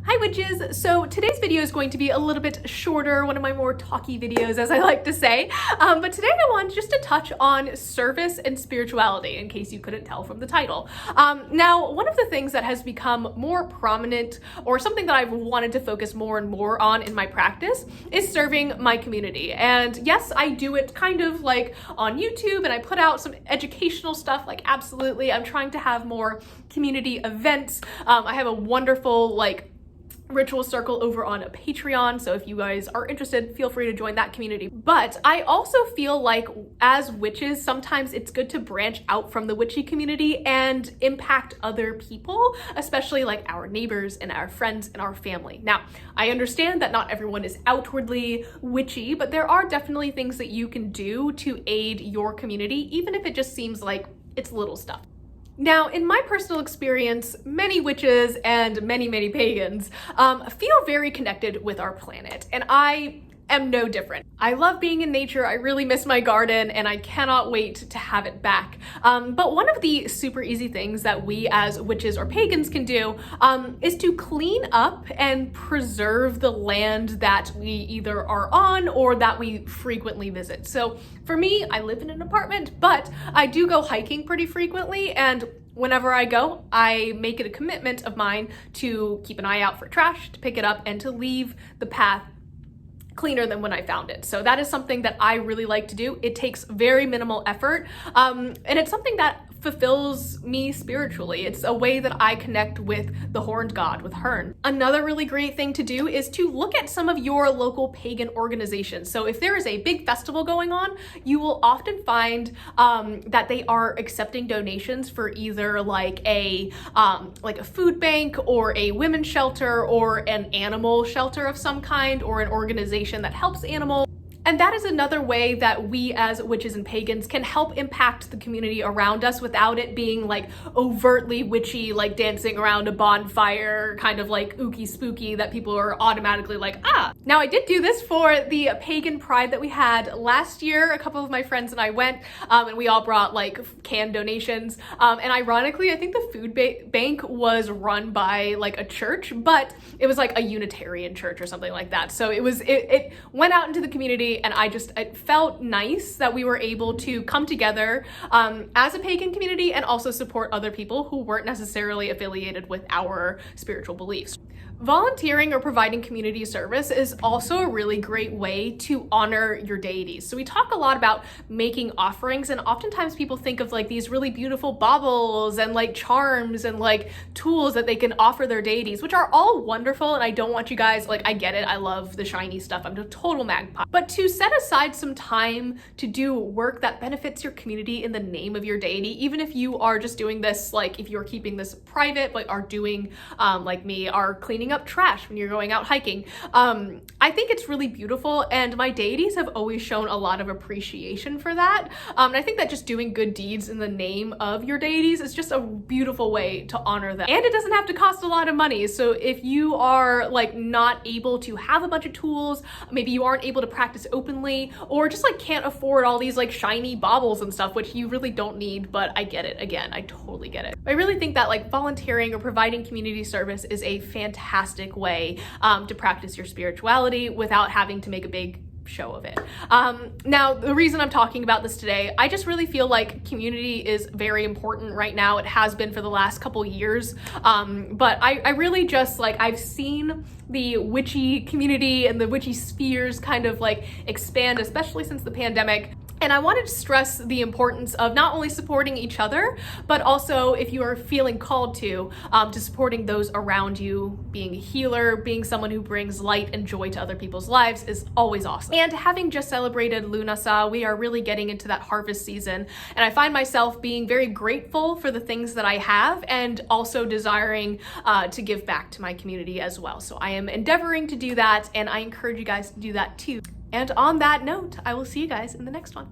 Hi witches! So today's video is going to be a little bit shorter, one of my more talky videos as I like to say, but today I wanted just to touch on service and spirituality in case you couldn't tell from the title. Now, one of the things that has become more prominent or something that I've wanted to focus more and more on in my practice is serving my community. And yes, I do it kind of like on YouTube and I put out some educational stuff, like absolutely. I'm trying to have more community events. I have a wonderful ritual circle over on Patreon, so if you guys are interested, feel free to join that community. But I also feel like as witches, sometimes it's good to branch out from the witchy community and impact other people, especially like our neighbors and our friends and our family. Now, I understand that not everyone is outwardly witchy, but there are definitely things that you can do to aid your community, even if it just seems like it's little stuff. Now, in my personal experience, many witches and many pagans feel very connected with our planet, and I am no different. I love being in nature, I really miss my garden, and I cannot wait to have it back. But one of the super easy things that we as witches or pagans can do is to clean up and preserve the land that we either are on or that we frequently visit. So for me, I live in an apartment, but I do go hiking pretty frequently, and whenever I go, I make it a commitment of mine to keep an eye out for trash, to pick it up, and to leave the path cleaner than when I found it. So that is something that I really like to do. It takes very minimal effort, and it's something that fulfills me spiritually. It's a way that I connect with the horned god, with Hearn. Another really great thing to do is to look at some of your local pagan organizations. So if there is a big festival going on, you will often find that they are accepting donations for either like a food bank or a women's shelter or an animal shelter of some kind, or an organization that helps animals. And that is another way that we as witches and pagans can help impact the community around us without it being like overtly witchy, like dancing around a bonfire, kind of like ooky spooky that people are automatically like, ah. Now I did do this for the pagan pride that we had last year. A couple of my friends and I went and we all brought like canned donations. And ironically, I think the food bank was run by like a church, but it was like a Unitarian church or something like that. So it went out into the community, and it felt nice that we were able to come together as a pagan community and also support other people who weren't necessarily affiliated with our spiritual beliefs. Volunteering or providing community service is also a really great way to honor your deities. So we talk a lot about making offerings, and oftentimes people think of like these really beautiful baubles and like charms and like tools that they can offer their deities, which are all wonderful. And I don't want you guys, I get it, I love the shiny stuff, I'm a total magpie. But to set aside some time to do work that benefits your community in the name of your deity, even if you are just doing this, like if you're keeping this private, but are doing, like me, are cleaning up trash when you're going out hiking. I think it's really beautiful, and my deities have always shown a lot of appreciation for that. And I think that just doing good deeds in the name of your deities is just a beautiful way to honor them. And it doesn't have to cost a lot of money. So if you are like not able to have a bunch of tools, maybe you aren't able to practice openly, or just like can't afford all these like shiny baubles and stuff, which you really don't need, but I get it. Again, I totally get it. I really think that like volunteering or providing community service is a fantastic way to practice your spirituality without having to make a big show of it. Now, the reason I'm talking about this today, I just really feel like community is very important right now. It has been for the last couple years, but I really just I've seen the witchy community and the witchy spheres kind of like expand, especially since the pandemic. And I wanted to stress the importance of not only supporting each other, but also if you are feeling called to supporting those around you. Being a healer, being someone who brings light and joy to other people's lives is always awesome. And having just celebrated Lughnasadh, we are really getting into that harvest season. And I find myself being very grateful for the things that I have, and also desiring to give back to my community as well. So I am endeavoring to do that, and I encourage you guys to do that too. And on that note, I will see you guys in the next one.